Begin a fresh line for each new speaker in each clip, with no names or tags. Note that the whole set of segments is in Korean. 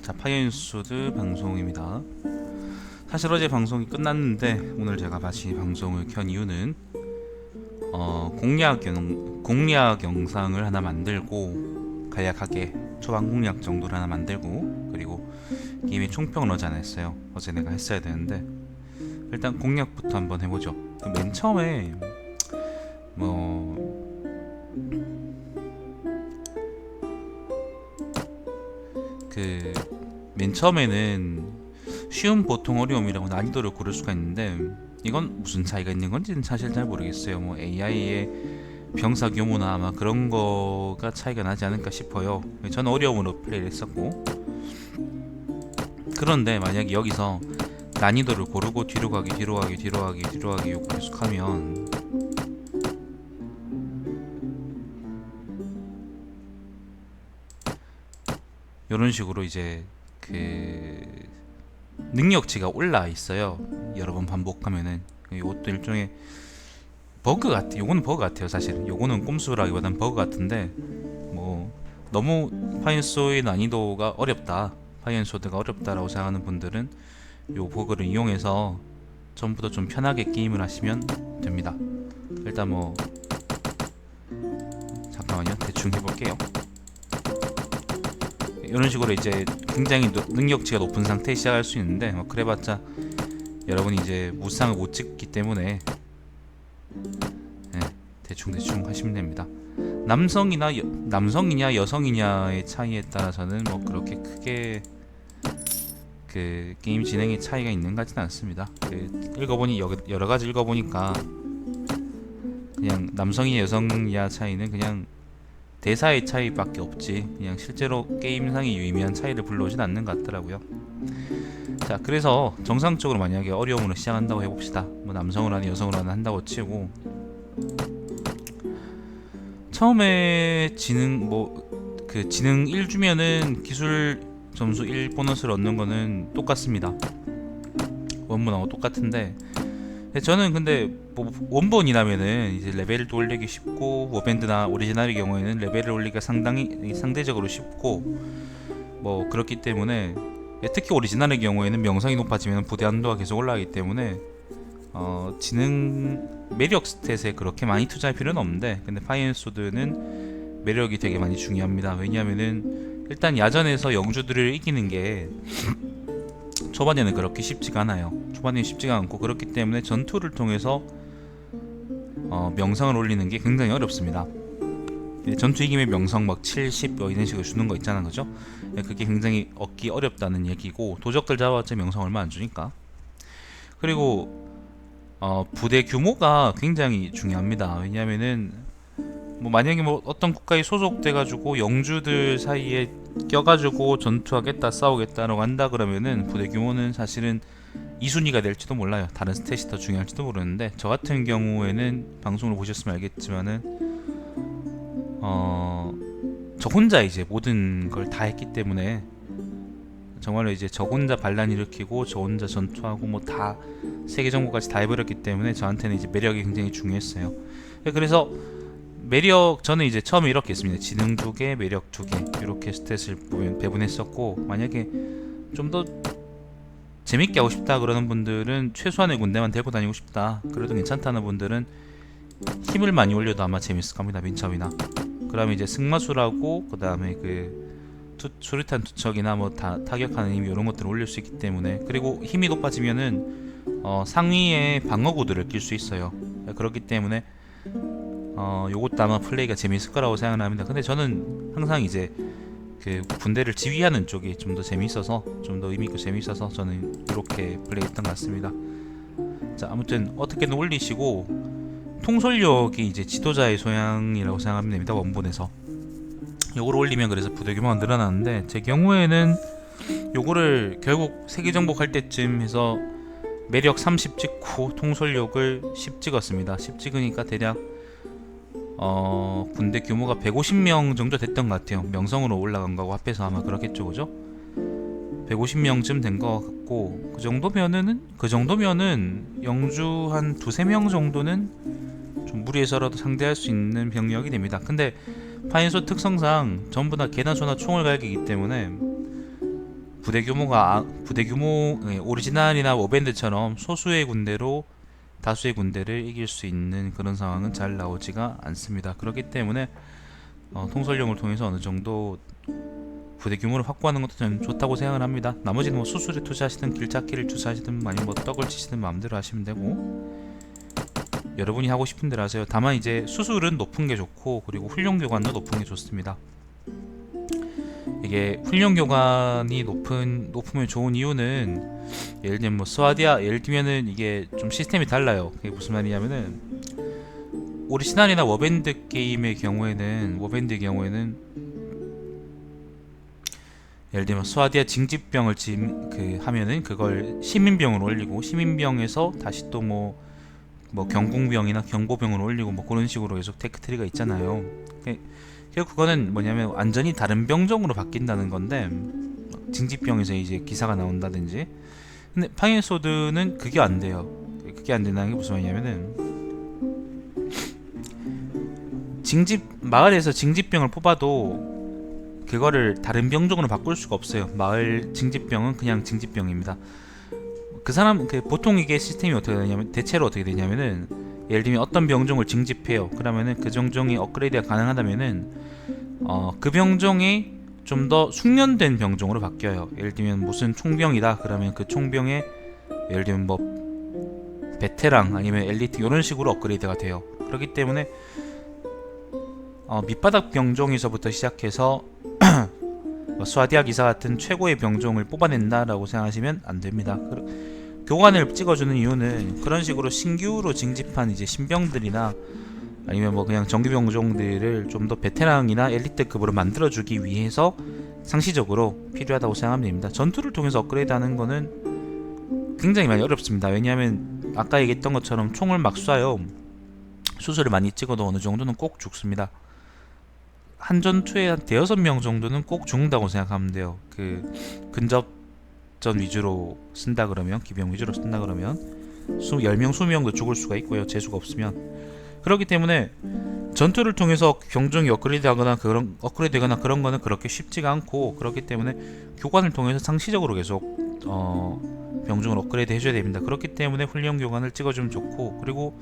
자, 파이어인스소드 방송입니다. 사실 어제 방송이 끝났는데 오늘 제가 다시 방송을 켠 이유는 공략 영상을 하나 만들고, 간략하게 초반 공략 정도를 하나 만들고, 그리고 게임의 총평을 어제 안 했어요. 어제 내가 했어야 되는데 일단 공략부터 한번 해보죠. 맨 처음에 맨 처음에는 쉬움, 보통, 어려움이라고 난이도를 고를 수가 있는데, 이건 무슨 차이가 있는 건지는 사실 잘 모르겠어요. AI의 병사 규모나 아마 그런 거가 차이가 나지 않을까 싶어요. 저는 어려움으로 플레이를 했었고, 그런데 만약에 여기서 난이도를 고르고 뒤로 가기 요걸 계속하면 이런 식으로 이제 능력치가 올라 있어요. 여러 번 반복하면은. 이것도 일종의 버그 같아. 요거는 버그 같아요. 사실은 요거는 꼼수라기보다는 버그 같은데, 너무 파이언소의 난이도가 어렵다, 파이언소드가 어렵다라고 생각하는 분들은 요 버그를 이용해서 전부 다 좀 편하게 게임을 하시면 됩니다. 일단 잠깐만요, 대충 해볼게요. 이런 식으로 이제 굉장히 능력치가 높은 상태에 시작할 수 있는데, 그래봤자 여러분이 이제 무쌍을 못 찍기 때문에 대충 하시면 됩니다. 남성이냐 여성이냐의 차이에 따라서는 그렇게 크게 게임 진행의 차이가 있는 것 같지는 않습니다. 여러 가지 읽어보니까 그냥 남성이냐 여성이냐 차이는 그냥 대사의 차이밖에 없지, 그냥 실제로 게임상의 유의미한 차이를 불러오진 않는 것 같더라고요. 자, 그래서 정상적으로 만약에 어려움으로 시작한다고 해봅시다. 남성으로 하든 여성으로 하든 한다고 치고, 처음에 지능 1 주면은 기술 점수 1 보너스를 얻는 거는 똑같습니다. 원본하고 똑같은데, 저는 근데 원본이라면은 이제 레벨도 올리기 쉽고, 워밴드나 오리지널의 경우에는 레벨을 올리기가 상대적으로 쉽고 그렇기 때문에, 특히 오리지널의 경우에는 명성이 높아지면 부대 한도가 계속 올라가기 때문에 지능 매력 스탯에 그렇게 많이 투자할 필요는 없는데, 근데 파이언소드는 매력이 되게 많이 중요합니다. 왜냐하면은 일단 야전에서 영주들을 이기는 게 초반에는 그렇게 쉽지가 않아요. 초반에는 쉽지가 않고, 그렇기 때문에 전투를 통해서 명성을 올리는 게 굉장히 어렵습니다. 전투 이기면 명성 70 이런 식으로 주는 거 있잖아, 그죠? 그게 굉장히 얻기 어렵다는 얘기고, 도적들 잡아봤자 명성 얼마 안 주니까. 그리고 부대 규모가 굉장히 중요합니다. 왜냐면은 만약에 어떤 국가에 소속돼가지고 영주들 사이에 껴가지고 전투하겠다, 싸우겠다라고 한다 그러면은 부대 규모는 사실은 2순위가 될지도 몰라요. 다른 스탯이 더 중요할지도 모르는데, 저 같은 경우에는 방송을 보셨으면 알겠지만은 저 혼자 이제 모든 걸 다 했기 때문에, 정말로 이제 저 혼자 반란 일으키고 저 혼자 전투하고 다 세계 정보까지 다 해버렸기 때문에 저한테는 이제 매력이 굉장히 중요했어요. 그래서 저는 이제 처음에 이렇게 했습니다. 지능 2개, 매력 2개 이렇게 스탯을 배분했었고, 만약에 좀 더 재밌게 하고 싶다 그러는 분들은, 최소한의 군대만 데리고 다니고 싶다 그래도 괜찮다는 분들은 힘을 많이 올려도 아마 재밌을 겁니다. 민첩이나. 그러면 이제 승마술하고, 그 다음에 수류탄 투척이나 타격하는 힘, 이런 것들을 올릴 수 있기 때문에, 그리고 힘이 높아지면은 상위에 방어구들을 낄 수 있어요. 그렇기 때문에 요것도 아마 플레이가 재밌을 거라고 생각을 합니다. 근데 저는 항상 이제 군대를 지휘하는 쪽이 좀 더 재밌어서, 좀 더 의미있고 재밌어서 저는 이렇게 플레이했던 것 같습니다. 자, 아무튼 어떻게든 올리시고, 통솔력이 이제 지도자의 소양이라고 생각하면 됩니다. 원본에서 요거를 올리면 그래서 부대 규모가 늘어나는데, 제 경우에는 요거를 결국 세계 정복할 때쯤 해서 매력 30 찍고 통솔력을 10 찍었습니다. 10 찍으니까 대략 군대 규모가 150명 정도 됐던 것 같아요. 명성으로 올라간 거하고 합해서 아마 그렇겠죠, 그죠? 150명쯤 된 것 같고, 그 정도면은 영주 한 2-3명 정도는 좀 무리해서라도 상대할 수 있는 병력이 됩니다. 근데 파인소 특성상 전부 다 계단소나 총을 갈기기 때문에 부대 규모 오리지널이나 워밴드처럼 소수의 군대로 다수의 군대를 이길 수 있는 그런 상황은 잘 나오지가 않습니다. 그렇기 때문에 통솔령을 통해서 어느 정도 부대 규모를 확보하는 것도 저는 좋다고 생각을 합니다. 나머지는 뭐 수술에 투자하시든 길찾기를 투자하시든 아니면 뭐 떡을 치시든 마음대로 하시면 되고 여러분이 하고 싶은 대로 하세요. 다만 이제 수술은 높은 게 좋고 그리고 훈련 교관도 높은 게 좋습니다. 이게 훈련 교관이 높으면 좋은 이유는 예를 들면 뭐 스와디아 예를 들면은 이게 좀 시스템이 달라요. 그게 무슨 말이냐면은 오리지널이나 워밴드 게임의 경우에는 예를 들면 스와디아 징집병을 하면은 그걸 시민병으로 올리고 시민병에서 다시 또 뭐 경공병이나 경보병으로 올리고 뭐 그런 식으로 계속 테크트리가 있잖아요. 결국 그거는 뭐냐면 완전히 다른 병종으로 바뀐다는 건데 징집병에서 이제 기사가 나온다든지. 근데 파이어소드는 그게 안 돼요. 그게 안 된다는 게 무슨 말이냐면은 마을에서 징집병을 뽑아도 그거를 다른 병종으로 바꿀 수가 없어요. 마을 징집병은 그냥 징집병입니다. 보통 이게 시스템이 어떻게 되냐면 대체로 어떻게 되냐면은 예를 들면 어떤 병종을 징집해요. 그러면은 그 병종이 업그레이드가 가능하다면은 그 병종이 좀 더 숙련된 병종으로 바뀌어요. 예를 들면 무슨 총병이다 그러면 그 총병에 예를 들면 뭐 베테랑 아니면 엘리트 이런 식으로 업그레이드가 돼요. 그렇기 때문에 밑바닥 병종에서부터 시작해서 스와디아 기사 같은 최고의 병종을 뽑아낸다라고 생각하시면 안 됩니다. 교관을 찍어주는 이유는 그런 식으로 신규로 징집한 이제 신병들이나 아니면 뭐 그냥 정규 병종들을 좀 더 베테랑이나 엘리트급으로 만들어주기 위해서 상시적으로 필요하다고 생각하면 됩니다. 전투를 통해서 업그레이드하는 거는 굉장히 많이 어렵습니다. 왜냐하면 아까 얘기했던 것처럼 총을 막 쏴요. 수술을 많이 찍어도 어느 정도는 꼭 죽습니다. 한 전투에 한 대여섯 명 정도는 꼭 죽는다고 생각하면 돼요. 근접전 위주로 쓴다 그러면 기병 위주로 쓴다 그러면 10명 20명도 죽을 수가 있고요. 재수가 없으면. 그렇기 때문에 전투를 통해서 병종이 업그레이드되거나 그런 거는 그렇게 쉽지가 않고 그렇기 때문에 교관을 통해서 상시적으로 계속 병종을 업그레이드 해줘야 됩니다. 그렇기 때문에 훈련 교관을 찍어주면 좋고 그리고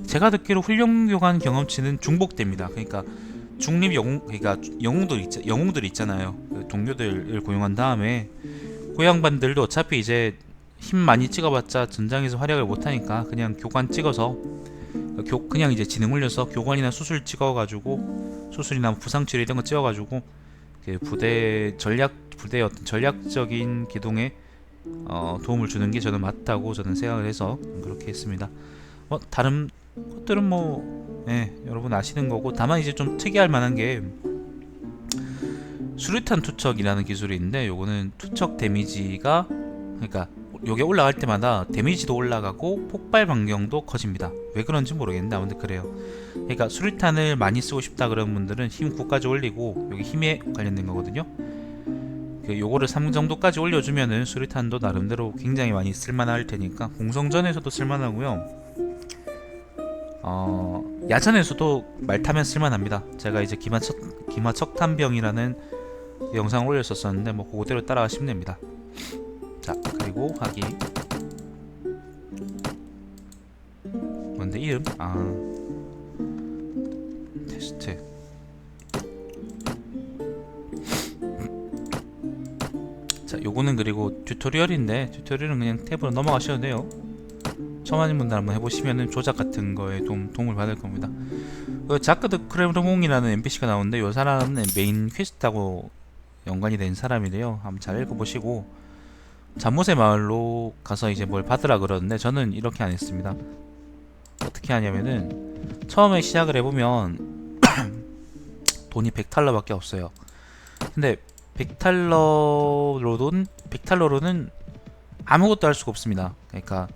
제가 듣기로 훈련 교관 경험치는 중복됩니다. 그러니까 그러니까 영웅들 있잖아요. 그 동료들을 고용한 다음에 그 양반들도 어차피 이제 힘 많이 찍어봤자 전장에서 활약을 못하니까 그냥 교관 찍어서 그냥 이제 지능 올려서 교관이나 수술 찍어가지고 수술이나 부상치료 이런 거 찍어가지고 그 부대의 어떤 전략적인 기동에 도움을 주는 게 저는 맞다고 저는 생각을 해서 그렇게 했습니다. 다른 것들은 여러분 아시는 거고 다만 이제 좀 특이할 만한 게 수류탄 투척이라는 기술이 있는데 요거는 투척 데미지가 그러니까 요게 올라갈 때마다 데미지도 올라가고 폭발 반경도 커집니다. 왜 그런지 모르겠는데 아무튼 그래요. 그러니까 수류탄을 많이 쓰고 싶다 그런 분들은 힘 9까지 올리고 여기 힘에 관련된 거거든요. 요거를 3 정도까지 올려주면은 수류탄도 나름대로 굉장히 많이 쓸만할 테니까 공성전에서도 쓸만하고요. 야전에서도 말 타면 쓸만합니다. 제가 이제 기마척탄병이라는 영상을 올렸었는데 뭐 그대로 따라가시면 됩니다. 자 그리고 하기 뭔데 이름? 테스트. 자 요거는 그리고 튜토리얼인데 튜토리얼은 그냥 탭으로 넘어가셔도 돼요. 처음 하는 분들 한번 해보시면은 조작 같은 거에 도움을 받을 겁니다. 자크드 크레르몽이라는 NPC가 나오는데 요 사람은 메인 퀘스트하고 연관이 된 사람이래요. 한번 잘 읽어보시고 잠못의 마을로 가서 이제 뭘 받으라 그러는데 저는 이렇게 안 했습니다. 어떻게 하냐면은 처음에 시작을 해보면 돈이 100달러밖에 없어요. 근데 100달러로는 아무것도 할 수가 없습니다. 그러니까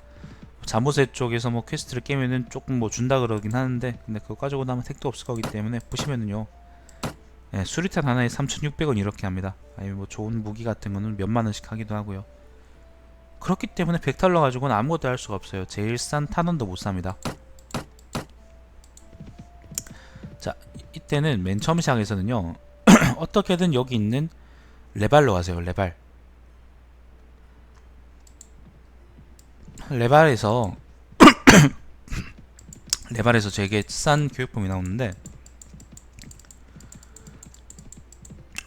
잠옷의 쪽에서 뭐 퀘스트를 깨면은 조금 뭐 준다 그러긴 하는데 근데 그거 가지고 나면 택도 없을 거기 때문에 보시면은요 수류탄 하나에 3,600원 이렇게 합니다. 아니면 뭐 좋은 무기 같은 거는 몇만 원씩 하기도 하고요. 그렇기 때문에 100달러 가지고는 아무것도 할 수가 없어요. 제일 싼 탄원도 못 삽니다. 자 이때는 맨 처음 시작에서는요 어떻게든 여기 있는 레발로 가세요. 레발 레발에서 레발에서 되게 싼 교육품이 나오는데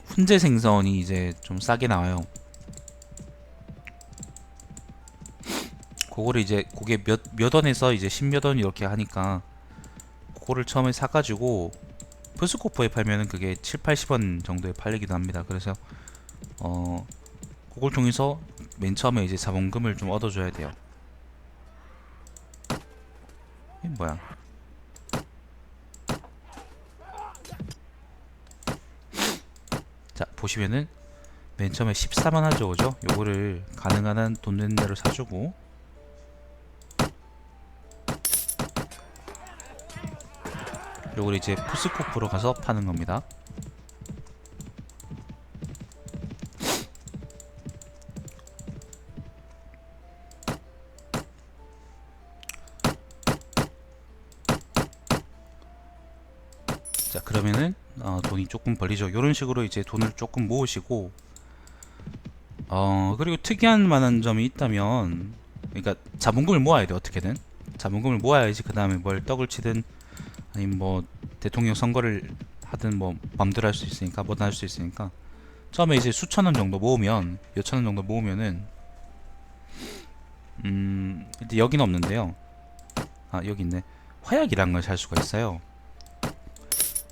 훈제 생선이 이제 좀 싸게 나와요. 그거를 이제 그게 몇 원에서 이제 10몇 원 이렇게 하니까 그거를 처음에 사가지고 프스코프에 팔면은 그게 7, 80원 정도에 팔리기도 합니다. 그래서 그걸 통해서 맨 처음에 이제 자본금을 좀 얻어줘야 돼요. 이게 뭐야? 자 보시면은 맨 처음에 14만 하죠, 그죠? 요거를 가능한 한 돈 되는 대로 사주고 요걸 이제 푸스코프로 가서 파는 겁니다. 자 그러면은 돈이 조금 벌리죠. 요런 식으로 이제 돈을 조금 모으시고 그리고 특이한 만한 점이 있다면 그러니까 자본금을 모아야 돼. 어떻게든 자본금을 모아야지 그 다음에 뭘 떡을 치든 아니면 뭐 대통령 선거를 하든 뭐 맘대로 할 수 있으니까 뭐든 할 수 있으니까 처음에 이제 수천원 정도 모으면 몇천원 정도 모으면은 일단 여기는 없는데요. 아 여기 있네. 화약이라는 걸 살 수가 있어요.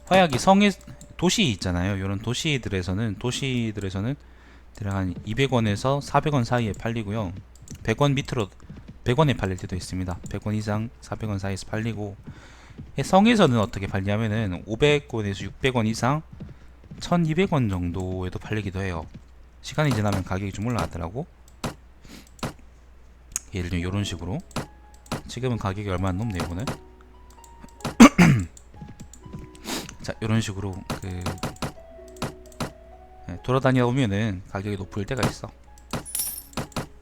화약이 성에 도시 있잖아요. 이런 도시들에서는 대략 한 200원에서 400원 사이에 팔리고요. 100원 밑으로 100원에 팔릴 때도 있습니다. 100원 이상 400원 사이에서 팔리고 성에서는 어떻게 팔냐면은 500원에서 600원 이상 1200원 정도에도 팔리기도 해요. 시간이 지나면 가격이 좀 올라가더라고. 예를 들면 이런 식으로 지금은 가격이 얼마 안 넘네 이거는. 자 이런 식으로 돌아다니다 보면은 가격이 높을 때가 있어.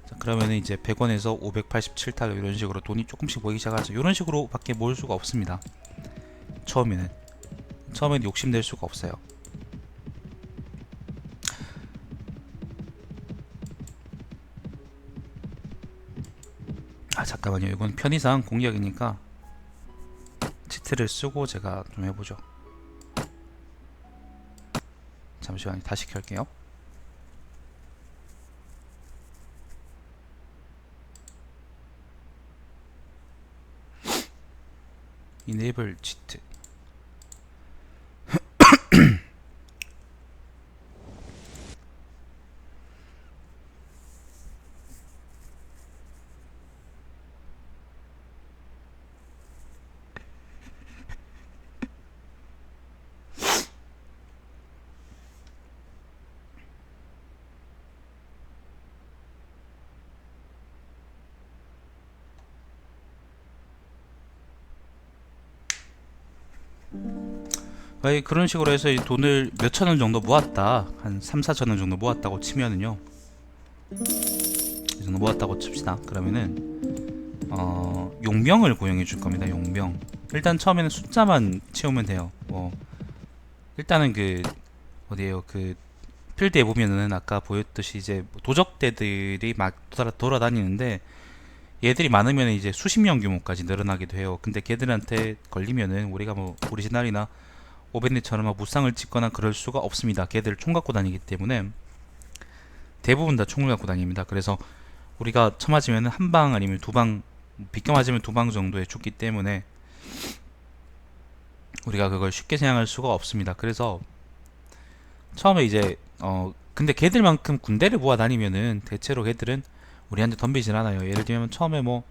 자 그러면은 이제 100원에서 587달러 이런 식으로 돈이 조금씩 모이기 시작하죠. 이런 식으로 밖에 모을 수가 없습니다. 처음에는 욕심낼 수가 없어요. 아 잠깐만요. 이건 편의상 공략이니까 치트를 쓰고 제가 좀 해보죠. 잠시만요. 다시 켤게요. 이네이블 치트. 그런 식으로 해서 이 돈을 몇천원 정도 모았다. 한 3, 4천원 정도 모았다고 치면은요. 이 정도 모았다고 칩시다. 그러면은 용병을 고용해 줄 겁니다. 용병. 일단 처음에는 숫자만 채우면 돼요. 뭐 일단은 어디에요? 필드에 보면은 아까 보였듯이 이제 도적대들이 막 돌아다니는데 얘들이 많으면 이제 수십 명 규모까지 늘어나기도 해요. 근데 걔들한테 걸리면은 우리가 뭐 오리지널이나 오벤네처럼 무쌍을 찍거나 그럴 수가 없습니다. 걔들 총 갖고 다니기 때문에 대부분 다 총을 갖고 다닙니다. 그래서 우리가 쳐맞으면 한 방 아니면 두 방, 비껴 맞으면 두 방 정도에 죽기 때문에 우리가 그걸 쉽게 사용할 수가 없습니다. 그래서 처음에 이제 근데 걔들만큼 군대를 모아 다니면은 대체로 걔들은 우리한테 덤비진 않아요. 예를 들면 처음에 뭐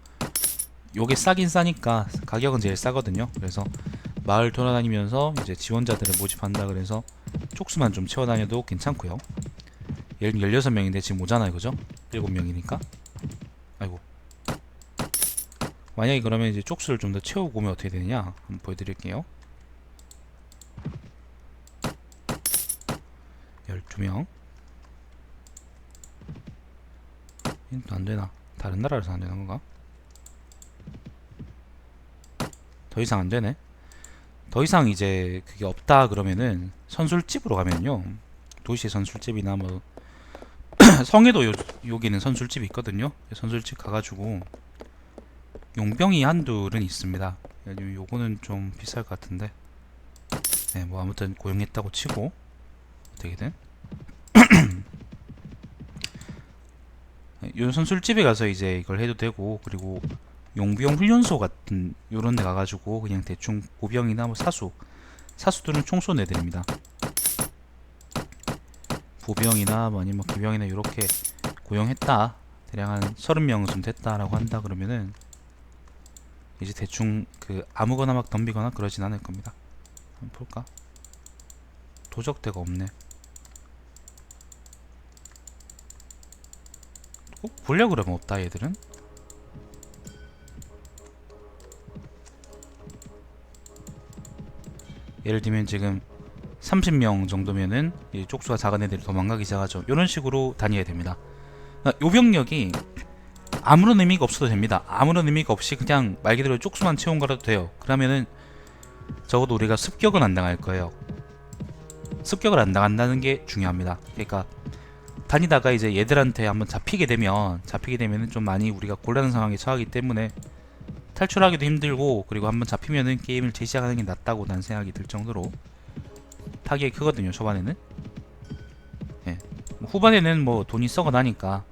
요게 싸긴 싸니까 가격은 제일 싸거든요. 그래서 마을 돌아다니면서 이제 지원자들을 모집한다 그래서 쪽수만 좀 채워다녀도 괜찮고요. 예를 들면 16명인데 지금 오잖아요, 그죠? 7명이니까. 아이고. 만약에 그러면 이제 쪽수를 좀 더 채우고 오면 어떻게 되느냐 한번 보여드릴게요. 12명. 또 안되나? 다른 나라라서 안되는 건가? 더 이상 안되네. 더 이상 이제 그게 없다 그러면은 선술집으로 가면요, 도시 선술집이나 성에도 여기는 선술집이 있거든요. 선술집 가가지고 용병이 한둘은 있습니다. 요거는 좀 비쌀 것 같은데, 네, 뭐 아무튼 고용했다고 치고 어떻게든 요 선술집에 가서 이제 이걸 해도 되고, 그리고 용병 훈련소 같은 요런 데 가가지고 그냥 대충 보병이나 뭐 사수들은 총 쏘는 애들입니다. 보병이나 뭐 아니면 기병이나 요렇게 고용했다, 대략 한 30명쯤 됐다라고 한다 그러면은 이제 대충 그 아무거나 막 덤비거나 그러진 않을 겁니다. 한번 볼까? 도적대가 없네. 보려 그러면 없다 얘들은. 예를 들면 지금 30명 정도면은 이 쪽수가 작은 애들이 도망가기 시작하죠. 이런 식으로 다녀야 됩니다. 요 병력이 아무런 의미가 없어도 됩니다. 아무런 의미가 없이 그냥 말 그대로 쪽수만 채운 거라도 돼요. 그러면은 적어도 우리가 습격은 안 당할 거예요. 습격을 안 당한다는 게 중요합니다. 그러니까 다니다가 이제 얘들한테 한번 잡히게 되면은 좀 많이 우리가 곤란한 상황에 처하기 때문에 탈출하기도 힘들고, 그리고 한번 잡히면은 게임을 재시작하는 게 낫다고 난 생각이 들 정도로 타격이 크거든요. 초반에는. 예. 후반에는 뭐 돈이 썩어 나니까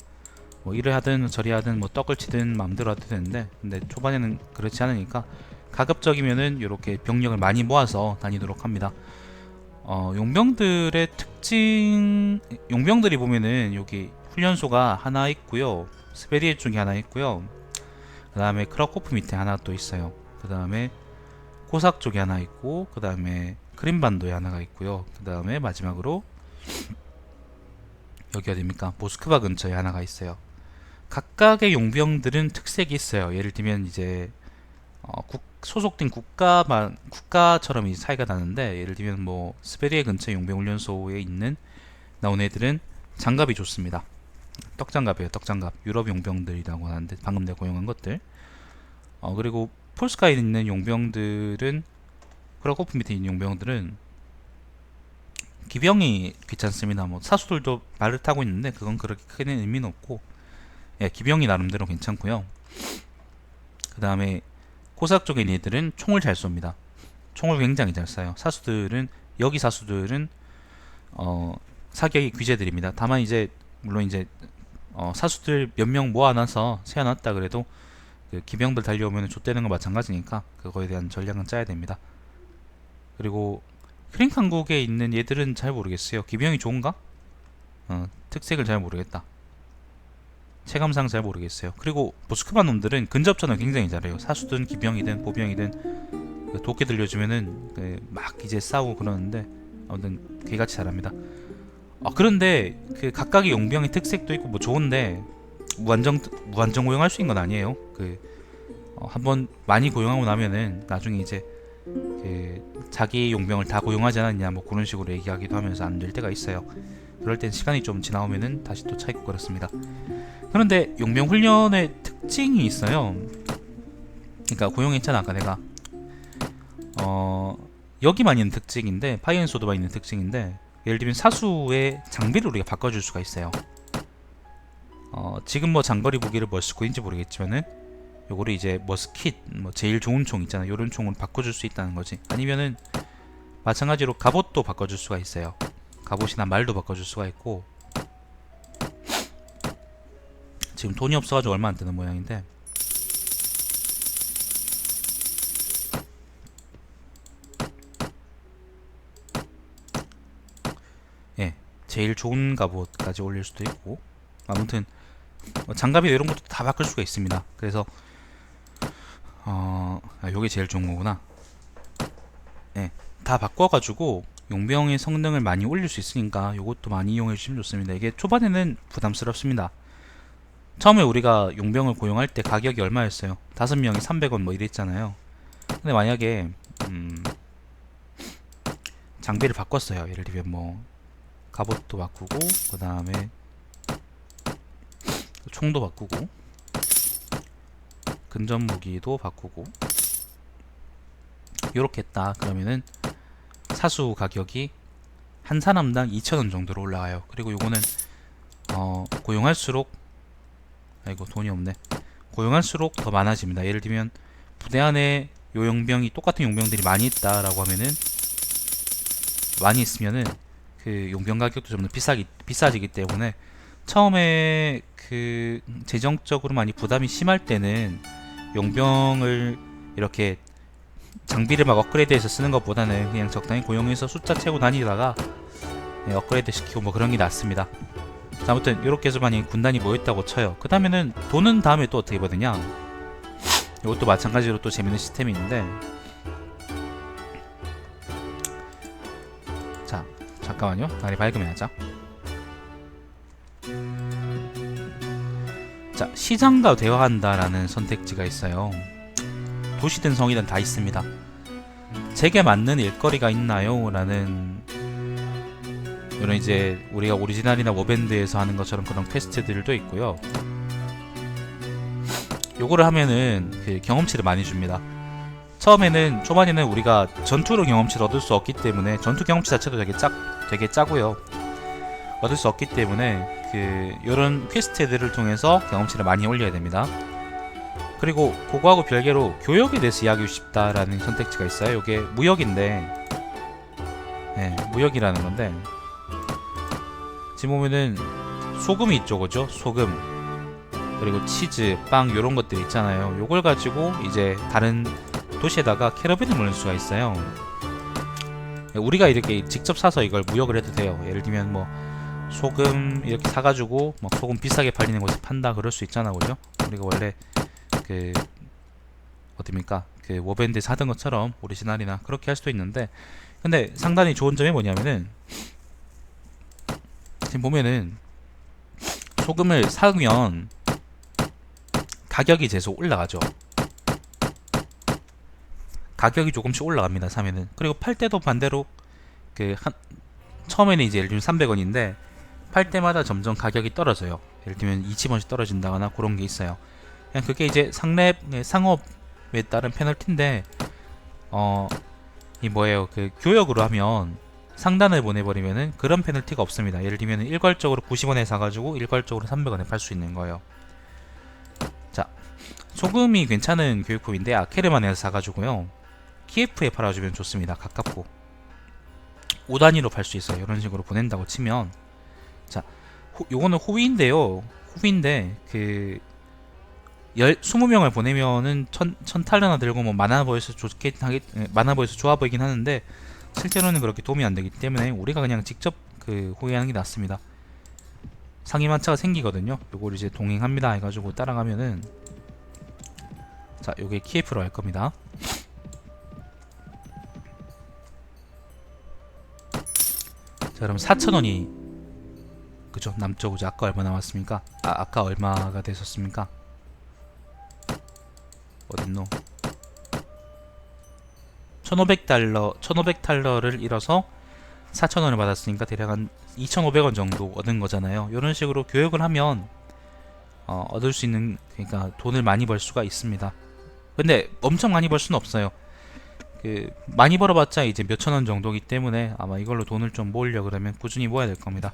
뭐 이를 하든 저리 하든 뭐 떡을 치든 마음대로 해도 되는데, 근데 초반에는 그렇지 않으니까 가급적이면은 이렇게 병력을 많이 모아서 다니도록 합니다. 용병들의 특징, 용병들이 보면은 여기 훈련소가 하나 있고요, 스베리에 쪽에 하나 있고요, 그 다음에 크라코프 밑에 하나 또 있어요. 그 다음에 코삭 쪽에 하나 있고, 그 다음에 크림반도에 하나가 있고요, 그 다음에 마지막으로 여기 어딥니까, 모스크바 근처에 하나가 있어요. 각각의 용병들은 특색이 있어요. 예를 들면 이제 소속된 국가처럼 이제 차이가 나는데, 예를 들면 뭐 스베리에 근처 용병훈련소에 있는 나온 애들은 장갑이 좋습니다. 떡장갑이에요. 떡장갑. 유럽 용병들이라고 하는데 방금 내가 고용한 것들. 그리고 폴스카에 있는 용병들은, 크라코프 밑에 있는 용병들은 기병이 귀찮습니다. 뭐 사수들도 말을 타고 있는데 그건 그렇게 크게 의미는 없고, 예, 기병이 나름대로 괜찮고요. 그 다음에 코삭 쪽에 있는 애들은 총을 잘 쏩니다. 총을 굉장히 잘 쏴요. 여기 사수들은 사격이 귀재들입니다. 다만 이제 물론 이제 사수들 몇 명 모아놔서 세워놨다 그래도 그 기병들 달려오면 좆되는 거 마찬가지니까 그거에 대한 전략은 짜야 됩니다. 그리고 크링 한국에 있는 얘들은 잘 모르겠어요. 기병이 좋은가? 특색을 잘 모르겠다. 체감상 잘 모르겠어요. 그리고 모스크바 놈들은 근접전을 굉장히 잘해요. 사수든 기병이든 보병이든 도끼 들려주면은 막 이제 싸우고 그러는데 아무튼 개같이 잘합니다. 그런데 그 각각의 용병의 특색도 있고 뭐 좋은데 무한정 고용할 수 있는 건 아니에요. 한번 많이 고용하고 나면은 나중에 이제 자기 용병을 다 고용하지 않았냐 뭐 그런 식으로 얘기하기도 하면서 안 될 때가 있어요. 그럴 땐 시간이 좀 지나오면은 다시 또 차이고 그렇습니다. 그런데 용병 훈련의 특징이 있어요. 그러니까 고용했잖아 아까 내가. 여기만 있는 특징인데, 파이언소드만 있는 특징인데, 예를 들면 사수의 장비를 우리가 바꿔줄 수가 있어요. 지금 뭐 장거리 무기를 뭐 쓰고 있는지 모르겠지만은 요거를 이제 머스킷 뭐 제일 좋은 총 있잖아, 요런 총을 바꿔줄 수 있다는 거지. 아니면은 마찬가지로 갑옷도 바꿔줄 수가 있어요. 갑옷이나 말도 바꿔줄 수가 있고, 지금 돈이 없어가지고 얼마 안 뜨는 모양인데, 예, 제일 좋은 갑옷까지 올릴 수도 있고, 아무튼 장갑이나 이런 것도 다 바꿀 수가 있습니다. 그래서 요게 제일 좋은 거구나. 예, 다 바꿔가지고 용병의 성능을 많이 올릴 수 있으니까 요것도 많이 이용해 주시면 좋습니다. 이게 초반에는 부담스럽습니다. 처음에 우리가 용병을 고용할 때 가격이 얼마였어요? 5명이 300원 뭐 이랬잖아요. 근데 만약에 장비를 바꿨어요. 예를 들면 뭐 갑옷도 바꾸고, 그 다음에 총도 바꾸고, 근접 무기도 바꾸고, 요렇게 했다 그러면은 사수 가격이 한 사람당 2,000원 정도로 올라가요. 그리고 요거는 고용할수록, 아이고 돈이 없네. 고용할수록 더 많아집니다. 예를 들면 부대 안에 요 용병이 똑같은 용병들이 많이 있다라고 하면은, 많이 있으면은 그 용병 가격도 좀 더 비싸지기 때문에 처음에 그 재정적으로 많이 부담이 심할 때는 용병을 이렇게 장비를 막 업그레이드해서 쓰는 것보다는 그냥 적당히 고용해서 숫자 채고 다니다가 업그레이드 시키고 뭐 그런 게 낫습니다. 자, 아무튼 이렇게 해서 만약에 군단이 모였다고 쳐요. 그 다음에는 돈은 다음에 또 어떻게 받느냐, 이것도 마찬가지로 또 재밌는 시스템이 있는데, 자 잠깐만요, 다리 밝으면 하자. 자, 시장과 대화한다라는 선택지가 있어요. 도시든 성이든 다 있습니다. 제게 맞는 일거리가 있나요? 라는, 이런 이제 우리가 오리지널이나 워밴드에서 하는 것처럼 그런 퀘스트들도 있고요. 요거를 하면은 그 경험치를 많이 줍니다. 처음에는, 초반에는 우리가 전투로 경험치를 얻을 수 없기 때문에, 전투 경험치 자체도 되게 짜고요. 얻을 수 없기 때문에 그 요런 퀘스트들을 통해서 경험치를 많이 올려야 됩니다. 그리고 그거하고 별개로 교역에 대해서 이야기하고 싶다라는 선택지가 있어요. 이게 무역인데, 네, 무역이라는 건데, 지금 보면은 소금이 있죠, 그죠? 소금, 그리고 치즈, 빵, 요런 것들 있잖아요. 요걸 가지고 이제 다른 도시에다가 캐러밴을 보낼 수가 있어요. 우리가 이렇게 직접 사서 이걸 무역을 해도 돼요. 예를 들면 뭐 소금 이렇게 사가지고 막 소금 비싸게 팔리는 곳에 판다, 그럴 수 있잖아, 그죠? 우리가 원래 그 어딥니까, 그 워밴드에서 하던 것처럼 오리지널이나 그렇게 할 수도 있는데, 근데 상당히 좋은 점이 뭐냐면은, 지금 보면은 소금을 사면 가격이 계속 올라가죠. 가격이 조금씩 올라갑니다, 사면은. 그리고 팔 때도 반대로 그 처음에는 이제 예를 들면 300원인데 팔 때마다 점점 가격이 떨어져요. 예를 들면 20원씩 떨어진다거나 그런 게 있어요. 그냥 그게 이제 상업에 따른 페널티인데, 이 뭐예요, 그 교역으로 하면 상단을 보내버리면은 그런 페널티가 없습니다. 예를 들면 일괄적으로 90원에 사가지고 일괄적으로 300원에 팔 수 있는 거예요. 자, 소금이 괜찮은 교육품인데 아케르만에서 사가지고요, 키예프에 팔아주면 좋습니다. 가깝고 5단위로 팔 수 있어요. 이런 식으로 보낸다고 치면. 자, 요거는 호위인데요. 호위인데 그 20명을 보내면은 1000탈러나 들고 뭐 많아 보여서 많아 보여서 좋아 보이긴 하는데, 실제로는 그렇게 도움이 안 되기 때문에 우리가 그냥 직접 그 호위하는 게 낫습니다. 상임하차가 생기거든요. 요걸 이제 동행합니다 해가지고 따라가면은, 자, 요게 키예프로 할 겁니다. 자, 그럼 4,000원이 그죠, 남쪽이죠. 아까 얼마 나왔습니까? 아까 얼마가 됐었습니까? 어딨노? 1500달러를 잃어서 4,000원을 받았으니까 대략 한 2,500원 정도 얻은 거잖아요. 이런 식으로 교육을 하면 얻을 수 있는, 그러니까 돈을 많이 벌 수가 있습니다. 근데 엄청 많이 벌 수는 없어요. 그 많이 벌어봤자 이제 몇천 원 정도기 때문에 아마 이걸로 돈을 좀 모으려 그러면 꾸준히 모아야 될 겁니다.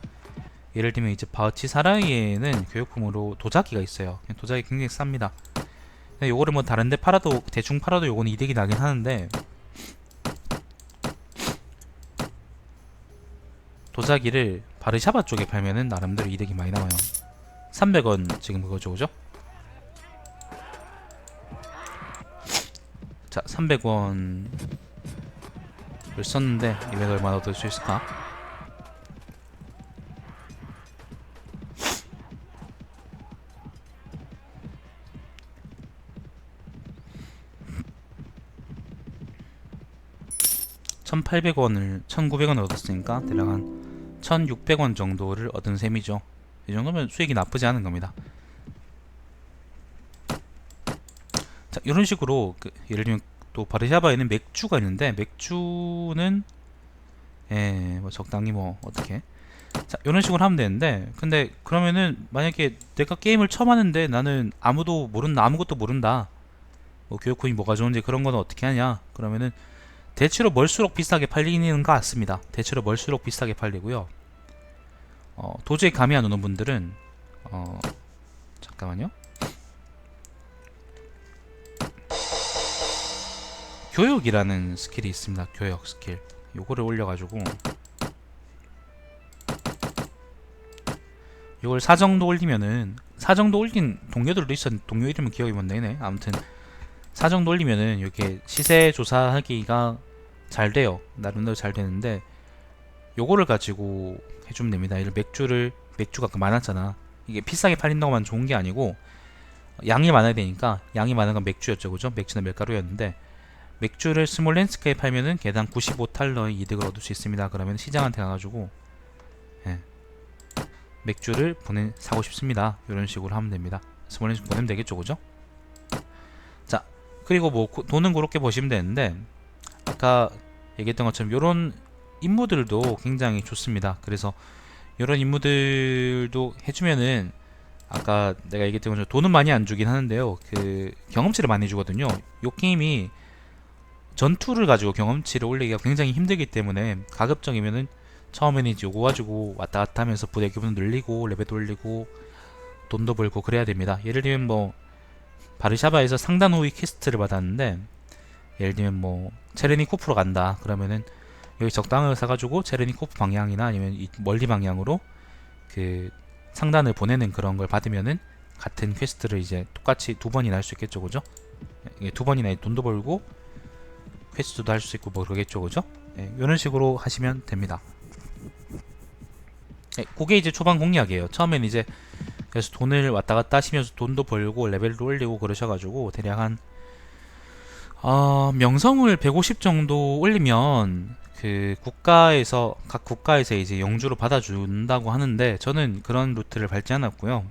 예를 들면 이제 바흐치사라이에는 교육품으로 도자기가 있어요. 도자기 굉장히 쌉니다. 근데 요거를 뭐 다른데 팔아도, 대충 팔아도 요거는 이득이 나긴 하는데, 도자기를 바르샤바 쪽에 팔면은 나름대로 이득이 많이 나와요. 300원 지금 그거죠, 그죠? 자, 300원을 썼는데 이외에 얼마나 얻을 수 있을까? (1800원을) 1900원 얻었으니까 대략 한 1600원 정도를 얻은 셈이죠. 이 정도면 수익이 나쁘지 않은 겁니다. 자, 이런 식으로 예를 들면 또 바르샤바에는 맥주가 있는데, 맥주는 뭐 적당히 뭐 어떻게, 자, 이런 식으로 하면 되는데, 근데 그러면은 만약에 내가 게임을 처음 하는데 나는 아무것도 모른다, 뭐 교육코인이 뭐가 좋은지 그런 거는 어떻게 하냐, 그러면은 대체로 멀수록 비싸게 팔리는 것 같습니다. 대체로 멀수록 비싸게 팔리고요. 도저히 감이 안 오는 분들은 잠깐만요. 교육이라는 스킬이 있습니다. 교육 스킬. 요거를 올려가지고 요걸 4 정도 올리면은 4 정도 올린 동료들도 있었는데 동료 이름은 기억이 못 나네. 아무튼 4 정도 올리면은 이렇게 시세 조사하기가 잘 돼요. 나름대로 잘 되는데 요거를 가지고 해주면 됩니다. 이를 맥주가 그 많았잖아. 이게 비싸게 팔린다고만 좋은 게 아니고 양이 많아야 되니까 양이 많은 건 맥주였죠, 그죠? 맥주나 밀가루였는데 맥주를 스몰렌스크에 팔면은 개당 95달러의 이득을 얻을 수 있습니다. 그러면 시장한테 가가지고 예, 맥주를 사고 싶습니다. 이런 식으로 하면 됩니다. 스몰렌스크 보내면 되겠죠, 그죠? 자, 그리고 뭐 돈은 그렇게 보시면 되는데 아까 얘기했던 것처럼 이런 임무들도 굉장히 좋습니다. 그래서 이런 임무들도 해주면은 아까 내가 얘기했던 것처럼 돈은 많이 안 주긴 하는데요. 그 경험치를 많이 주거든요. 이 게임이 전투를 가지고 경험치를 올리기가 굉장히 힘들기 때문에 가급적이면은 처음에는 이제 요거 가지고 왔다 갔다 하면서 부대 기분 늘리고 레벨도 올리고 돈도 벌고 그래야 됩니다. 예를 들면 뭐 바르샤바에서 상단 호위 퀘스트를 받았는데 예를 들면 뭐 체르니코프로 간다 그러면은 여기 적당을 사가지고 체르니코프 방향이나 아니면 이 멀리 방향으로 그 상단을 보내는 그런 걸 받으면은 같은 퀘스트를 이제 똑같이 2번이나 할 수 있겠죠, 그죠? 이게 2번이나 돈도 벌고 퀘스트도 할 수 있고 뭐 그러겠죠, 그죠? 네, 이런 식으로 하시면 됩니다. 네, 그게 이제 초반 공략이에요. 처음엔 이제 그래서 돈을 왔다 갔다 하시면서 돈도 벌고 레벨도 올리고 그러셔가지고 대략 한 명성을 150 정도 올리면 그 각 국가에서 이제 영주로 받아준다고 하는데 저는 그런 루트를 밟지 않았고요.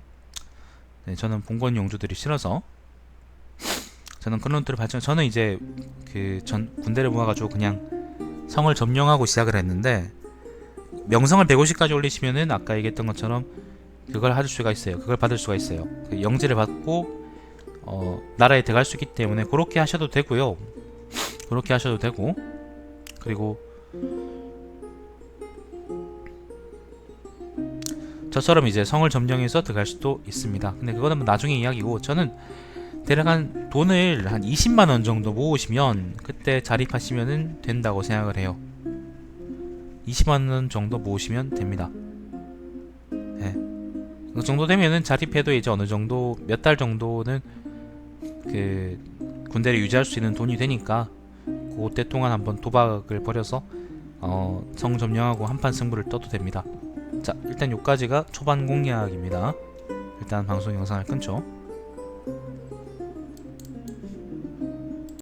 네, 저는 본권 영주들이 싫어서 저는 그런 루트를 밟지 않 저는 이제 그 군대를 모아가지고 그냥 성을 점령하고 시작을 했는데 명성을 150까지 올리시면은 아까 얘기했던 것처럼 그걸 받을 수가 있어요. 그 영지를 받고 나라에 들어갈 수 있기 때문에 그렇게 하셔도 되고요. 그렇게 하셔도 되고 그리고 저처럼 이제 성을 점령해서 들어갈 수도 있습니다. 근데 그거는 뭐 나중에 이야기고 저는 대략 한 돈을 한 20만원 정도 모으시면 그때 자립하시면 된다고 생각을 해요. 20만원 정도 모으시면 됩니다. 네. 그 정도 되면은 자립해도 이제 어느 정도 몇 달 정도는 그 군대를 유지할 수 있는 돈이 되니까 그때 동안 한번 도박을 벌여서 성 점령하고 한판 승부를 떠도 됩니다. 자, 일단 요까지가 초반 공략입니다. 일단 방송 영상을 끊죠.